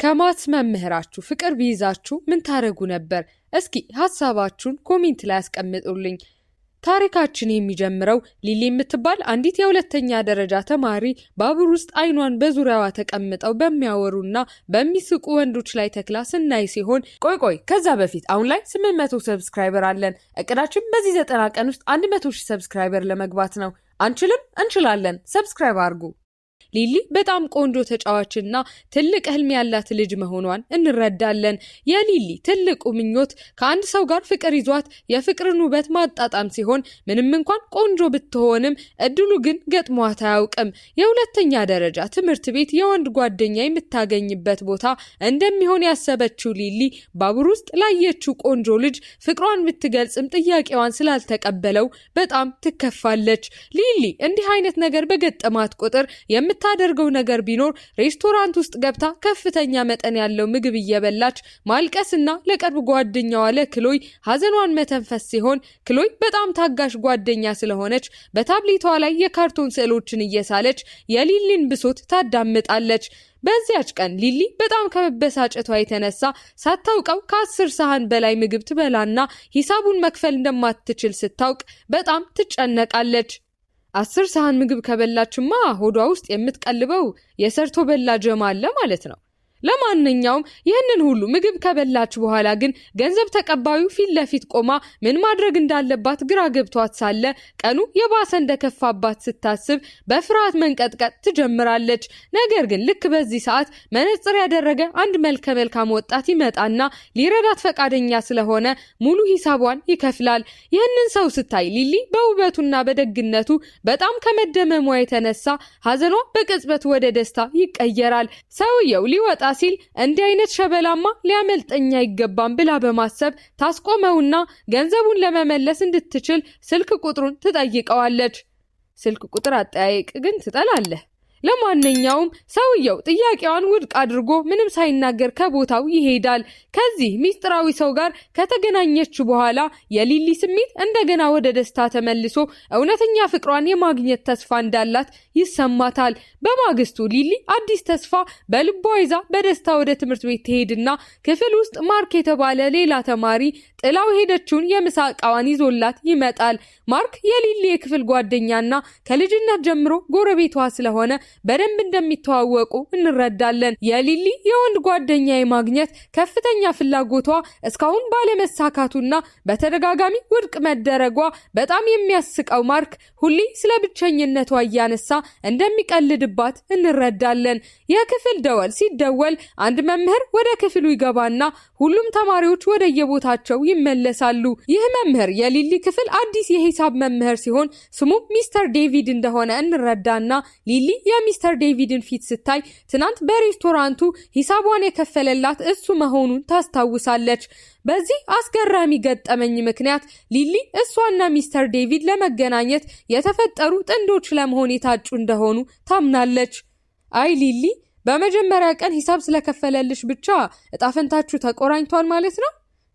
ከማትስ መምህራችሁ ፍቅር ቢይዛችሁ ምን ታረጉ ነበር? እስኪ ሐሳባችሁን ኮሜንት ላይ አስቀምጡልኝ። ታሪካችን የሚጀምረው ሊሊ የምትባል አንዲት የሁለተኛ ደረጃ ተማሪ ባቡር ውስጥ አይኗን በዙሪያዋ ተቀምጠው በሚያወሩና በሚስቁ ወንዶች ላይ ተክላ ስናይ ሲሆን ቆይ ከዛ በፊት አሁን ላይ 800 ሰብስክራይበር አለን። እቅዳችን በዚህ 90 ቀን ውስጥ 100,000 ሰብስክራይበር ለመግባት ነው። አንችልም? እንችላለን። ሰብስክራይብ አድርጉ። ሊሊ በጣም ቆንጆ ተጫዋችና ትልቅ ህልም ያላት ልጅ መሆኗን እንረዳለን። የሊሊ ትልቁ ምኞት ከአንድ ሰው ጋር ፍቅር ይዟት የፍቅርን ውበት ማጣጣም ሲሆን ምንም እንኳን ቆንጆ ብትሆንም እድሉ ግን ገጥሟት አያውቅም። የሁለተኛ ደረጃ ትምህርት ቤት የወንድ ጓደኛ የምታገኝበት ቦታ እንደሚሆን ያሰበችው ሊሊ ባቡር ውስጥ ላየችው ቆንጆ ልጅ ፍቅሯን ብትገልጽም ጥያቄዋን ስላልተቀበለው በጣም ትከፋለች። ሊሊ እንዲህ አይነት ነገር በገጠማት ቁጥር የምታደርገው ነገር ቢኖር ሬስቶራንት ውስጥ ገብታ ከፍተኛ መጠን ያለው ምግብ እየበላች ማልቀስና ለቅርብ ጓደኛዋ ለክሎይ ሐዘኗን መተንፈስ ሲሆን ክሎይ በጣም ታጋሽ ጓደኛ ስለሆነች በታብሌቷ ላይ የካርቶን ስዕሎችን እየሳለች የሊሊን ብሶት ታዳምጣለች። በዚያች ቀን ሊሊ በጣም ከመበሳጨቷ የተነሳ ሳታውቀው ከ10 ሰሃን በላይ ምግብ ትበላና ሂሳቡን መክፈል እንደማትችል ስታውቅ በጣም ትጨነቃለች። 10 ሰሃን ምግብ ከበላችማ ሆዷ ውስጥ የምትቀልበው የሰርቶ በላ ጀማ አለ ማለት ነው። ለማንኛውም ይህንን ሁሉ ምግብ ከበላች በኋላ ግን ገንዘብ ተቀባዩ ፊት ለፊት ቆማ ምን ማድረግ እንዳለባት ግራ ገብቷት ሳለ ቀኑ የባሰ እንደከፋባት ስታስብ በፍርሃት መንቀጥቀጥ ትጀምራለች። ነገር ግን ልክ በዚህ ሰዓት መነጽር ያደረገ አንድ መልካም ወጣት ይመጣና ሊረዳት ፈቃደኛ ስለሆነ ሙሉ ሂሳቧን ይከፍላል። ይህንን ሰው ስታይ ሊሊ በውበቱና በደግነቱ በጣም ከመደመሟ የተነሳ ሐዘኗ በቅጽበት ወደ ደስታ ይቀየራል። ሰውየው ሊወጣ ሲል እንዲህ አይነት ሸበላማ ሊያመልጠኛ አይገባም ብላ በማሰብ ታስቆመውና ገንዘቡን ለመመለስ እንድትችል ስልክ ቁጥሩን ትጠይቀዋለች። ስልክ ቁጥር አጠያየቅ ግን ትጠላለህ። ለማንኛውም ሰውየው ጥያቄዋን ውድቅ አድርጎ ምንም ሳይናገር ከቦታው ይሄዳል። ከዚህ ሚስጥራዊ ሰው ጋር ከተገናኘች በኋላ የሊሊ ስሜት እንደገና ወደ ደስታ ተመልሶ እውነተኛ ፍቅሯን የማግኘት ተስፋ እንዳላት ይሰማታል። በማግስቱ ሊሊ አዲስ ተስፋ በልቧ ይዛ በደስታ ወደ ትምህርት ቤት ትሄድና ክፍል ውስጥ ማርክ የተባለ ሌላ ተማሪ ጥላው ሄደችውን የምሳ ዕቃዋን ይዞላት ይመጣል። ማርክ የሊሊ የክፍል ጓደኛና ከልጅነት ጀምሮ ጎረቤቷ ስለሆነ በደንብ እንደሚተዋወቁ እንረዳለን። የሊሊ የወንድ ጓደኛ የማግኘት ከፍተኛ ፍላጎቷ እስካሁን ባለመሳካቱና በተደጋጋሚ ውድቅ መደረጓ በጣም የሚያስቀው ማርክ ሁሌ ስለ ብቸኝነቷ እያነሳ እንደሚቀልድባት እንረዳለን። የክፍል ደወል ሲደወል አንድ መምህር ወደ ክፍሉ ይገባና ሁሉም ተማሪዎች ወደ የቦታቸው ይመለሳሉ። ይህ መምህር የሊሊ ክፍል አዲስ የሂሳብ መምህር ሲሆን ስሙ ሚስተር ዴቪድ እንደሆነ እንረዳና ሊሊ ሚስተር ዴቪድን ፊት ስታይ ትናንት በሬስቶራንቱ ሂሳቧን የከፈለላት እሱ መሆኑን ታስታውሳለች። በዚህ አስገራሚ ገጠመኝ ምክንያት ሊሊ እሷና ሚስተር ዴቪድ ለመገናኘት የተፈጠሩ ጥንዶች ለመሆን የታጩ እንደሆኑ ታምናለች። አይ ሊሊ፣ በመጀመሪያ ቀን ሂሳብ ስለከፈለልሽ ብቻ እጣፈንታችሁ ተቆራኝቷል ማለት ነው።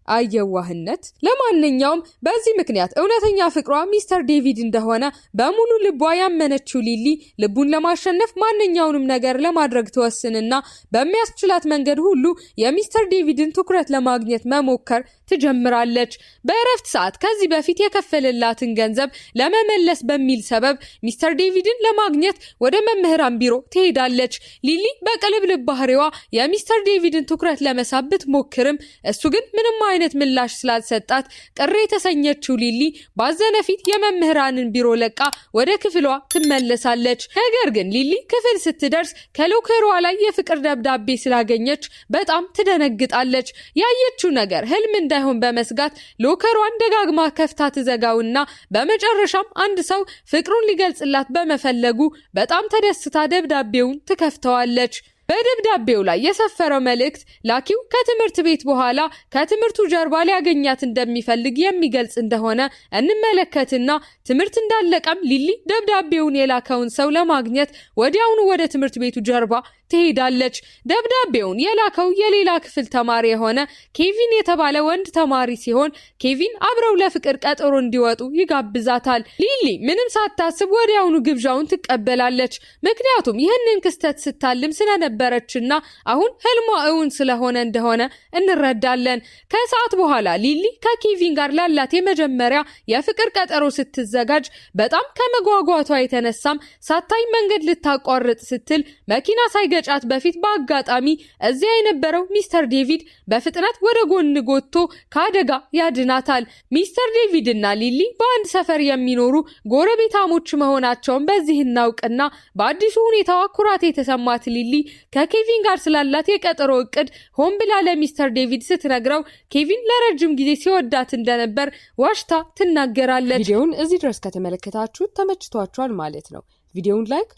አየዋህነት። ለማንኛውም በዚህ ምክንያት እውነተኛ ፍቅሯ ሚስተር ዴቪድ እንደሆነ በሙሉ ልቧ ያመነችው ሊሊ ልቡን ለማሸነፍ ማንኛውንም ነገር ለማድረግ ትወስንና በሚያስችላት መንገድ ሁሉ የሚስተር ዴቪድን ትኩረት ለማግኘት መሞከር ትጀምራለች። በእረፍት ሰዓት ከዚህ በፊት የከፈለላትን ገንዘብ ለመመለስ በሚል ሰበብ ሚስተር ዴቪድን ለማግኘት ወደ መምህራን ቢሮ ትሄዳለች። ሊሊ በቅልብልብ ባህሪዋ የሚስተር ዴቪድን ትኩረት ለመሳብ ብትሞክርም እሱ ግን ምንም አይነት ምላሽ ስላልሰጣት ቅር የተሰኘችው ሊሊ ባዘነ ፊት የመምህራንን ቢሮ ለቃ ወደ ክፍሏ ትመለሳለች። ነገር ግን ሊሊ ክፍል ስትደርስ ከሎከሯ ላይ የፍቅር ደብዳቤ ስላገኘች በጣም ትደነግጣለች። ያየችው ነገር ህልም እንዳይሆን በመስጋት ሎከሯን ደጋግማ ከፍታ ትዘጋውና በመጨረሻም አንድ ሰው ፍቅሩን ሊገልጽላት በመፈለጉ በጣም ተደስታ ደብዳቤውን ትከፍተዋለች። በደብዳቤው ላይ የሰፈረው መልእክት ላኪው ከትምህርት ቤት በኋላ ከትምህርቱ ጀርባ ሊያገኛት እንደሚፈልግ የሚገልጽ እንደሆነ እንመለከትና ትምህርት እንዳለቀም ሊሊ ደብዳቤውን የላከውን ሰው ለማግኘት ወዲያውኑ ወደ ትምህርት ቤቱ ጀርባ ትሄዳለች። ደብዳቤውን የላከው የሌላ ክፍል ተማሪ የሆነ ኬቪን የተባለ ወንድ ተማሪ ሲሆን ኬቪን አብረው ለፍቅር ቀጠሮ እንዲወጡ ይጋብዛታል። ሊሊ ምንም ሳታስብ ወዲያውኑ ግብዣውን ትቀበላለች። ምክንያቱም ይህንን ክስተት ስታልም ስለነበረ እንደነበረችና አሁን ህልሟ እውን ስለሆነ እንደሆነ እንረዳለን። ከሰዓት በኋላ ሊሊ ከኬቪን ጋር ላላት የመጀመሪያ የፍቅር ቀጠሮ ስትዘጋጅ በጣም ከመጓጓቷ የተነሳም ሳታይ መንገድ ልታቋርጥ ስትል መኪና ሳይገጫት በፊት በአጋጣሚ እዚያ የነበረው ሚስተር ዴቪድ በፍጥነት ወደ ጎን ጎትቶ ከአደጋ ያድናታል። ሚስተር ዴቪድ እና ሊሊ በአንድ ሰፈር የሚኖሩ ጎረቤታሞች መሆናቸውን በዚህ እናውቅና በአዲሱ ሁኔታዋ ኩራት የተሰማት ሊሊ ከኬቪን ጋር ስላላት የቀጠሮ እቅድ ሆን ብላ ለሚስተር ዴቪድ ስትነግረው ኬቪን ለረጅም ጊዜ ሲወዳት እንደነበር ዋሽታ ትናገራለች። ቪዲዮውን እዚህ ድረስ ከተመለከታችሁ ተመችቷችኋል ማለት ነው። ቪዲዮውን ላይክ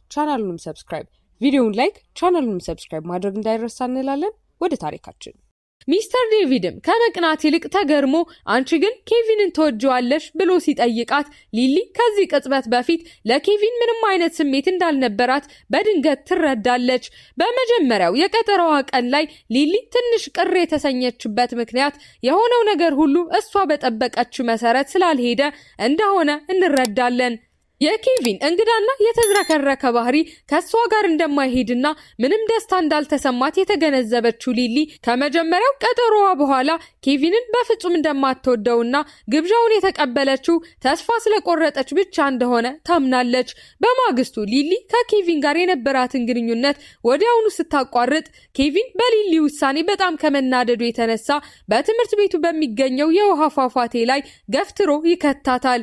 ቻናሉንም ሰብስክራይብ ማድረግ እንዳይረሳ እንላለን። ወደ ታሪካችን ሚስተር ዴቪድም ከመቅናት ይልቅ ተገርሞ አንቺ ግን ኬቪንን ተወጂዋለሽ ብሎ ሲጠይቃት ሊሊ ከዚህ ቅጽበት በፊት ለኬቪን ምንም አይነት ስሜት እንዳልነበራት በድንገት ትረዳለች። በመጀመሪያው የቀጠሮዋ ቀን ላይ ሊሊ ትንሽ ቅር የተሰኘችበት ምክንያት የሆነው ነገር ሁሉ እሷ በጠበቀችው መሰረት ስላልሄደ እንደሆነ እንረዳለን። የኬቪን እንግዳና የተዝረከረከ ባህሪ ከሷ ጋር እንደማይሄድና ምንም ደስታ እንዳልተሰማት የተገነዘበችው ሊሊ ከመጀመሪያው ቀጠሮዋ በኋላ ኬቪንን በፍጹም እንደማትወደውና ግብዣውን የተቀበለችው ተስፋ ስለቆረጠች ብቻ እንደሆነ ታምናለች። በማግስቱ ሊሊ ከኬቪን ጋር የነበራትን ግንኙነት ወዲያውኑ ስታቋርጥ ኬቪን በሊሊ ውሳኔ በጣም ከመናደዱ የተነሳ በትምህርት ቤቱ በሚገኘው የውሃ ፏፏቴ ላይ ገፍትሮ ይከታታል።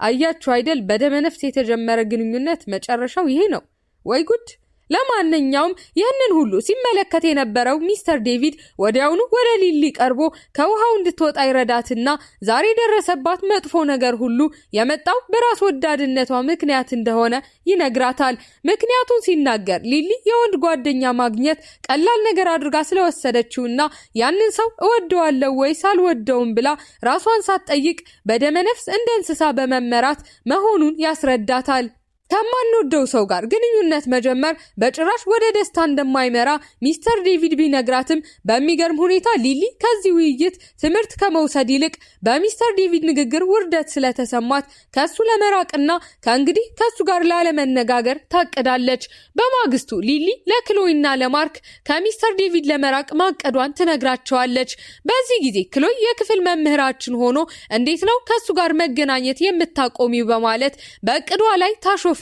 አያችሁ አይደል? በደመነፍስ የተጀመረ ግንኙነት መጨረሻው ይሄ ነው። ወይ ጉድ! ለማንኛውም ይህንን ሁሉ ሲመለከት የነበረው ሚስተር ዴቪድ ወዲያውኑ ወደ ሊሊ ቀርቦ ከውሃው እንድትወጣ ይረዳትና ዛሬ ደረሰባት መጥፎ ነገር ሁሉ የመጣው በራስ ወዳድነቷ ምክንያት እንደሆነ ይነግራታል። ምክንያቱን ሲናገር ሊሊ የወንድ ጓደኛ ማግኘት ቀላል ነገር አድርጋ ስለወሰደችውና ያንን ሰው እወደዋለሁ ወይስ አልወደውም ብላ ራሷን ሳትጠይቅ በደመነፍስ እንደ እንስሳ በመመራት መሆኑን ያስረዳታል። ከማንወደው ሰው ጋር ግንኙነት መጀመር በጭራሽ ወደ ደስታ እንደማይመራ ሚስተር ዴቪድ ቢነግራትም በሚገርም ሁኔታ ሊሊ ከዚህ ውይይት ትምህርት ከመውሰድ ይልቅ በሚስተር ዴቪድ ንግግር ውርደት ስለተሰማት ከሱ ለመራቅና ከእንግዲህ ከሱ ጋር ላለመነጋገር ታቅዳለች። በማግስቱ ሊሊ ለክሎይና ለማርክ ከሚስተር ዴቪድ ለመራቅ ማቀዷን ትነግራቸዋለች። በዚህ ጊዜ ክሎይ የክፍል መምህራችን ሆኖ እንዴት ነው ከሱ ጋር መገናኘት የምታቆሚው በማለት በእቅዷ ላይ ታሾፍና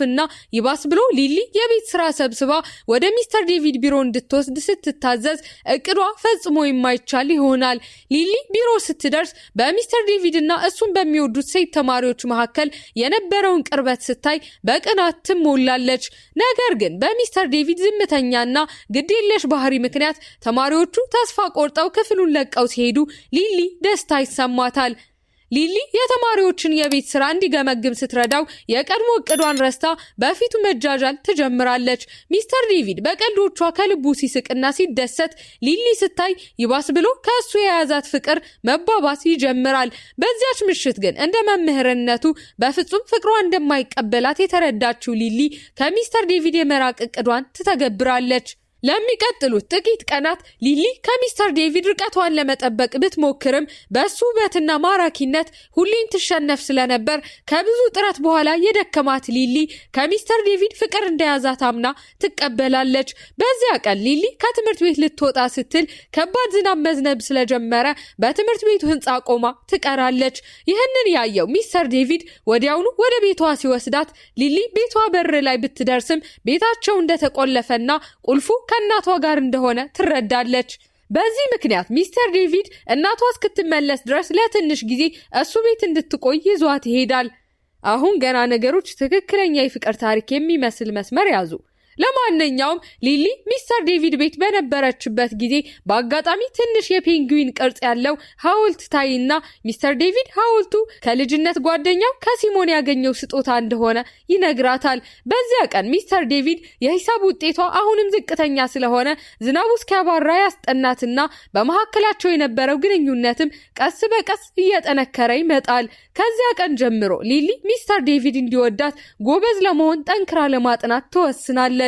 ይባስ ብሎ ሊሊ የቤት ስራ ሰብስባ ወደ ሚስተር ዴቪድ ቢሮ እንድትወስድ ስትታዘዝ እቅዷ ፈጽሞ የማይቻል ይሆናል። ሊሊ ቢሮ ስትደርስ በሚስተር ዴቪድ እና እሱን በሚወዱት ሴት ተማሪዎች መካከል የነበረውን ቅርበት ስታይ በቅናት ትሞላለች። ነገር ግን በሚስተር ዴቪድ ዝምተኛና ግዴለሽ ባህሪ ምክንያት ተማሪዎቹ ተስፋ ቆርጠው ክፍሉን ለቀው ሲሄዱ ሊሊ ደስታ ይሰማታል። ሊሊ የተማሪዎችን የቤት ስራ እንዲገመግም ስትረዳው የቀድሞ እቅዷን ረስታ በፊቱ መጃጃል ትጀምራለች። ሚስተር ዴቪድ በቀልዶቿ ከልቡ ሲስቅና ሲደሰት ሊሊ ስታይ ይባስ ብሎ ከእሱ የያዛት ፍቅር መባባስ ይጀምራል። በዚያች ምሽት ግን እንደ መምህርነቱ በፍጹም ፍቅሯ እንደማይቀበላት የተረዳችው ሊሊ ከሚስተር ዴቪድ የመራቅ እቅዷን ትተገብራለች። ለሚቀጥሉት ጥቂት ቀናት ሊሊ ከሚስተር ዴቪድ ርቀቷን ለመጠበቅ ብትሞክርም በሱ ውበትና ማራኪነት ሁሌም ትሸነፍ ስለነበር ከብዙ ጥረት በኋላ የደከማት ሊሊ ከሚስተር ዴቪድ ፍቅር እንደያዛት አምና ትቀበላለች። በዚያ ቀን ሊሊ ከትምህርት ቤት ልትወጣ ስትል ከባድ ዝናብ መዝነብ ስለጀመረ በትምህርት ቤቱ ሕንፃ ቆማ ትቀራለች። ይህንን ያየው ሚስተር ዴቪድ ወዲያውኑ ወደ ቤቷ ሲወስዳት ሊሊ ቤቷ በር ላይ ብትደርስም ቤታቸው እንደተቆለፈና ቁልፉ ከእናቷ ጋር እንደሆነ ትረዳለች። በዚህ ምክንያት ሚስተር ዴቪድ እናቷ እስክትመለስ ድረስ ለትንሽ ጊዜ እሱ ቤት እንድትቆይ ይዟት ይሄዳል። አሁን ገና ነገሮች ትክክለኛ የፍቅር ታሪክ የሚመስል መስመር ያዙ። ለማንኛውም ሊሊ ሚስተር ዴቪድ ቤት በነበረችበት ጊዜ በአጋጣሚ ትንሽ የፔንግዊን ቅርጽ ያለው ሐውልት ታይና ሚስተር ዴቪድ ሐውልቱ ከልጅነት ጓደኛው ከሲሞን ያገኘው ስጦታ እንደሆነ ይነግራታል። በዚያ ቀን ሚስተር ዴቪድ የሂሳብ ውጤቷ አሁንም ዝቅተኛ ስለሆነ ዝናቡ እስኪያባራ ያስጠናትና በመካከላቸው የነበረው ግንኙነትም ቀስ በቀስ እየጠነከረ ይመጣል። ከዚያ ቀን ጀምሮ ሊሊ ሚስተር ዴቪድ እንዲወዳት ጎበዝ ለመሆን ጠንክራ ለማጥናት ትወስናለች።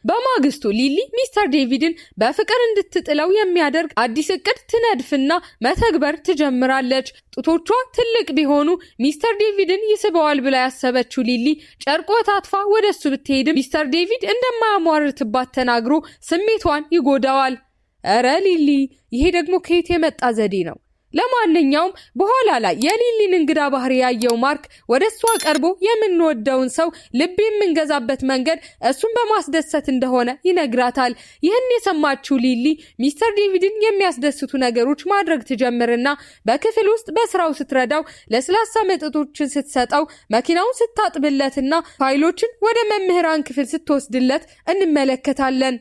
በማግስቱ ሊሊ ሚስተር ዴቪድን በፍቅር እንድትጥለው የሚያደርግ አዲስ እቅድ ትነድፍና መተግበር ትጀምራለች። ጡቶቿ ትልቅ ቢሆኑ ሚስተር ዴቪድን ይስበዋል ብላ ያሰበችው ሊሊ ጨርቆ ታጥፋ ወደሱ ብትሄድም ሚስተር ዴቪድ እንደማያሟርትባት ተናግሮ ስሜቷን ይጎዳዋል። እረ ሊሊ፣ ይሄ ደግሞ ከየት የመጣ ዘዴ ነው? ለማንኛውም በኋላ ላይ የሊሊን እንግዳ ባህሪ ያየው ማርክ ወደሷ ቀርቦ የምንወደውን ሰው ልብ የምንገዛበት መንገድ እሱን በማስደሰት እንደሆነ ይነግራታል። ይህን የሰማችው ሊሊ ሚስተር ዴቪድን የሚያስደስቱ ነገሮች ማድረግ ትጀምርና በክፍል ውስጥ በስራው ስትረዳው፣ ለስላሳ መጠጦችን ስትሰጠው፣ መኪናውን ስታጥብለትና ፋይሎችን ወደ መምህራን ክፍል ስትወስድለት እንመለከታለን።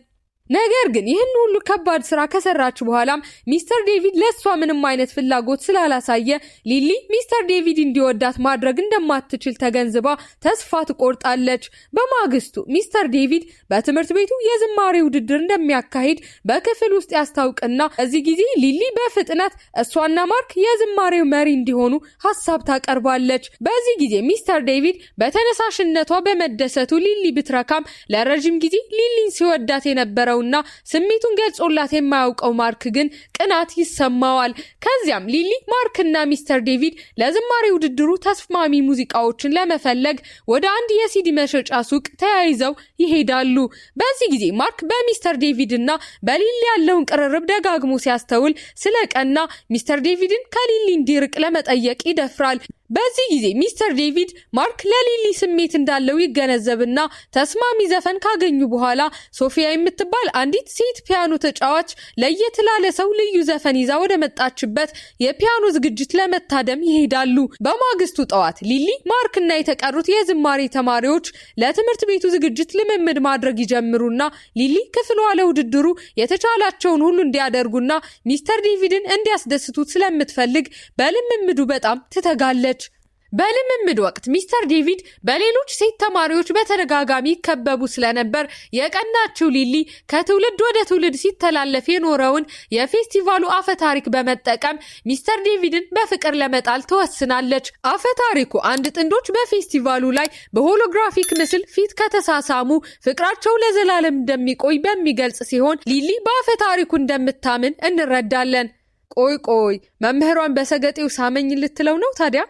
ነገር ግን ይህን ሁሉ ከባድ ስራ ከሰራች በኋላም ሚስተር ዴቪድ ለሷ ምንም አይነት ፍላጎት ስላላሳየ ሊሊ ሚስተር ዴቪድ እንዲወዳት ማድረግ እንደማትችል ተገንዝባ ተስፋ ትቆርጣለች። በማግስቱ ሚስተር ዴቪድ በትምህርት ቤቱ የዝማሬ ውድድር እንደሚያካሂድ በክፍል ውስጥ ያስታውቅና እዚህ ጊዜ ሊሊ በፍጥነት እሷና ማርክ የዝማሬው መሪ እንዲሆኑ ሀሳብ ታቀርባለች። በዚህ ጊዜ ሚስተር ዴቪድ በተነሳሽነቷ በመደሰቱ ሊሊ ብትረካም ለረጅም ጊዜ ሊሊን ሲወዳት የነበረው እና ስሜቱን ገልጾላት የማያውቀው ማርክ ግን ቅናት ይሰማዋል። ከዚያም ሊሊ ማርክና ሚስተር ዴቪድ ለዝማሬ ውድድሩ ተስማሚ ሙዚቃዎችን ለመፈለግ ወደ አንድ የሲዲ መሸጫ ሱቅ ተያይዘው ይሄዳሉ። በዚህ ጊዜ ማርክ በሚስተር ዴቪድ እና በሊሊ ያለውን ቅርርብ ደጋግሞ ሲያስተውል ስለቀና ሚስተር ዴቪድን ከሊሊ እንዲርቅ ለመጠየቅ ይደፍራል። በዚህ ጊዜ ሚስተር ዴቪድ ማርክ ለሊሊ ስሜት እንዳለው ይገነዘብና ተስማሚ ዘፈን ካገኙ በኋላ ሶፊያ የምትባል አንዲት ሴት ፒያኖ ተጫዋች ለየት ላለ ሰው ልዩ ዘፈን ይዛ ወደ መጣችበት የፒያኖ ዝግጅት ለመታደም ይሄዳሉ። በማግስቱ ጠዋት ሊሊ፣ ማርክና የተቀሩት የዝማሬ ተማሪዎች ለትምህርት ቤቱ ዝግጅት ልምምድ ማድረግ ይጀምሩና ሊሊ ክፍሏ ለውድድሩ የተቻላቸውን ሁሉ እንዲያደርጉና ሚስተር ዴቪድን እንዲያስደስቱት ስለምትፈልግ በልምምዱ በጣም ትተጋለች። በልምምድ ወቅት ሚስተር ዴቪድ በሌሎች ሴት ተማሪዎች በተደጋጋሚ ይከበቡ ስለነበር የቀናችው ሊሊ ከትውልድ ወደ ትውልድ ሲተላለፍ የኖረውን የፌስቲቫሉ አፈታሪክ በመጠቀም ሚስተር ዴቪድን በፍቅር ለመጣል ትወስናለች። አፈታሪኩ አንድ ጥንዶች በፌስቲቫሉ ላይ በሆሎግራፊክ ምስል ፊት ከተሳሳሙ ፍቅራቸው ለዘላለም እንደሚቆይ በሚገልጽ ሲሆን ሊሊ በአፈታሪኩ እንደምታምን እንረዳለን። ቆይ መምህሯን በሰገጤው ሳመኝ ልትለው ነው ታዲያ?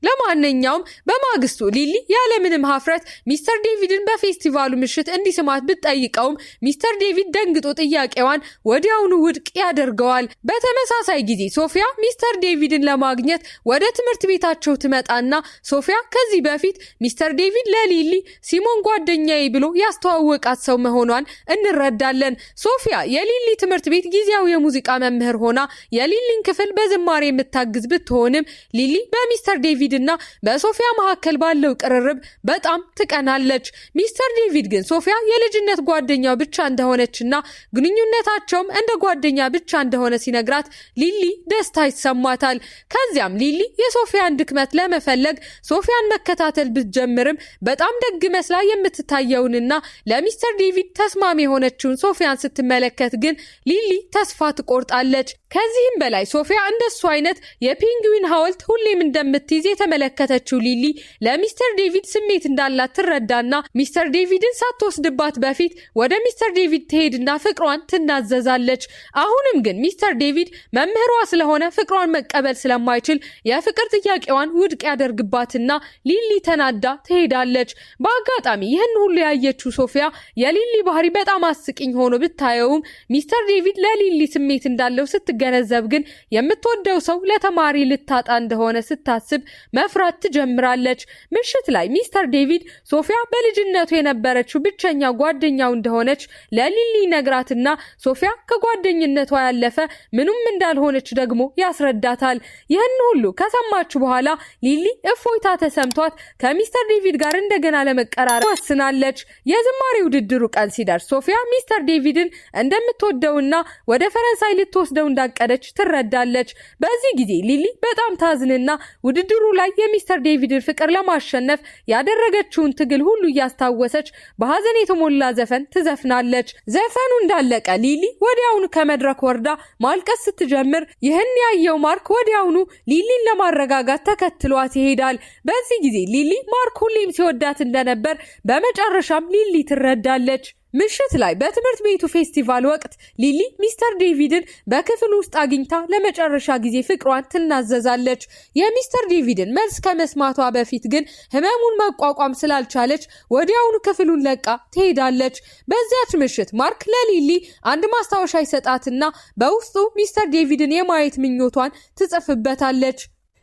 ለማንኛውም በማግስቱ ሊሊ ያለምንም ሀፍረት ሚስተር ዴቪድን በፌስቲቫሉ ምሽት እንዲስማት ብትጠይቀውም ሚስተር ዴቪድ ደንግጦ ጥያቄዋን ወዲያውኑ ውድቅ ያደርገዋል። በተመሳሳይ ጊዜ ሶፊያ ሚስተር ዴቪድን ለማግኘት ወደ ትምህርት ቤታቸው ትመጣና ሶፊያ ከዚህ በፊት ሚስተር ዴቪድ ለሊሊ ሲሞን ጓደኛዬ ብሎ ያስተዋወቃት ሰው መሆኗን እንረዳለን። ሶፊያ የሊሊ ትምህርት ቤት ጊዜያዊ የሙዚቃ መምህር ሆና የሊሊን ክፍል በዝማሬ የምታግዝ ብትሆንም ሊሊ በሚስተር ዴቪድ እና በሶፊያ መካከል ባለው ቅርርብ በጣም ትቀናለች። ሚስተር ዴቪድ ግን ሶፊያ የልጅነት ጓደኛው ብቻ እንደሆነችና ግንኙነታቸውም እንደ ጓደኛ ብቻ እንደሆነ ሲነግራት ሊሊ ደስታ ይሰማታል። ከዚያም ሊሊ የሶፊያን ድክመት ለመፈለግ ሶፊያን መከታተል ብትጀምርም በጣም ደግ መስላ የምትታየውንና ለሚስተር ዴቪድ ተስማሚ የሆነችውን ሶፊያን ስትመለከት ግን ሊሊ ተስፋ ትቆርጣለች። ከዚህም በላይ ሶፊያ እንደሱ አይነት የፔንግዊን ሐውልት ሁሌም እንደምትይዝ የተመለከተችው ሊሊ ለሚስተር ዴቪድ ስሜት እንዳላት ትረዳና ሚስተር ዴቪድን ሳትወስድባት በፊት ወደ ሚስተር ዴቪድ ትሄድና ፍቅሯን ትናዘዛለች። አሁንም ግን ሚስተር ዴቪድ መምህሯ ስለሆነ ፍቅሯን መቀበል ስለማይችል የፍቅር ጥያቄዋን ውድቅ ያደርግባትና ሊሊ ተናዳ ትሄዳለች። በአጋጣሚ ይህን ሁሉ ያየችው ሶፊያ የሊሊ ባህሪ በጣም አስቂኝ ሆኖ ብታየውም ሚስተር ዴቪድ ለሊሊ ስሜት እንዳለው ስትገነዘብ ግን የምትወደው ሰው ለተማሪ ልታጣ እንደሆነ ስታስብ መፍራት ትጀምራለች። ምሽት ላይ ሚስተር ዴቪድ ሶፊያ በልጅነቱ የነበረችው ብቸኛ ጓደኛው እንደሆነች ለሊሊ ነግራትና ሶፊያ ከጓደኝነቷ ያለፈ ምንም እንዳልሆነች ደግሞ ያስረዳታል። ይህን ሁሉ ከሰማች በኋላ ሊሊ እፎይታ ተሰምቷት ከሚስተር ዴቪድ ጋር እንደገና ለመቀራረብ ወስናለች። የዝማሬ ውድድሩ ቀን ሲደርስ ሶፊያ ሚስተር ዴቪድን እንደምትወደውና ወደ ፈረንሳይ ልትወስደው እንዳቀደች ትረዳለች። በዚህ ጊዜ ሊሊ በጣም ታዝንና ውድድሩ ላይ የሚስተር ዴቪድን ፍቅር ለማሸነፍ ያደረገችውን ትግል ሁሉ እያስታወሰች በሐዘን የተሞላ ዘፈን ትዘፍናለች። ዘፈኑ እንዳለቀ ሊሊ ወዲያውኑ ከመድረክ ወርዳ ማልቀስ ስትጀምር ይህን ያየው ማርክ ወዲያውኑ ሊሊን ለማረጋጋት ተከትሏት ይሄዳል። በዚህ ጊዜ ሊሊ ማርክ ሁሌም ሲወዳት እንደነበር በመጨረሻም ሊሊ ትረዳለች። ምሽት ላይ በትምህርት ቤቱ ፌስቲቫል ወቅት ሊሊ ሚስተር ዴቪድን በክፍል ውስጥ አግኝታ ለመጨረሻ ጊዜ ፍቅሯን ትናዘዛለች። የሚስተር ዴቪድን መልስ ከመስማቷ በፊት ግን ህመሙን መቋቋም ስላልቻለች ወዲያውኑ ክፍሉን ለቃ ትሄዳለች። በዚያች ምሽት ማርክ ለሊሊ አንድ ማስታወሻ ይሰጣትና በውስጡ ሚስተር ዴቪድን የማየት ምኞቷን ትጽፍበታለች።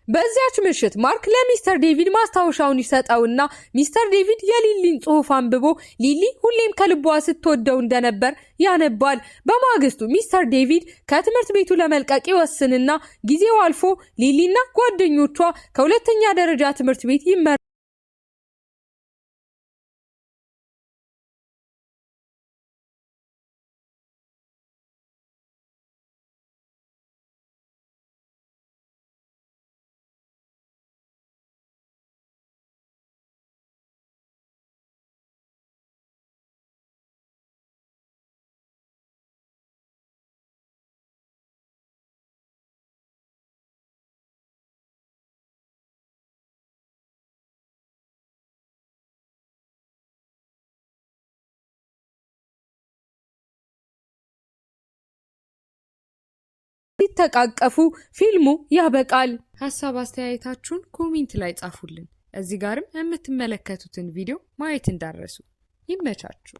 በዚያች ምሽት ማርክ ለሚስተር ዴቪድ ማስታወሻውን ይሰጠውና ሚስተር ዴቪድ የሊሊን ጽሑፍ አንብቦ ሊሊ ሁሌም ከልቧ ስትወደው እንደነበር ያነባል። በማግስቱ ሚስተር ዴቪድ ከትምህርት ቤቱ ለመልቀቅ ይወስንና ጊዜው አልፎ ሊሊና ጓደኞቿ ከሁለተኛ ደረጃ ትምህርት ቤት ይመራሉ። ሲተቃቀፉ ፊልሙ ያበቃል። ሀሳብ አስተያየታችሁን ኮሜንት ላይ ጻፉልን። እዚህ ጋርም የምትመለከቱትን ቪዲዮ ማየት እንዳትረሱ። ይመቻችሁ።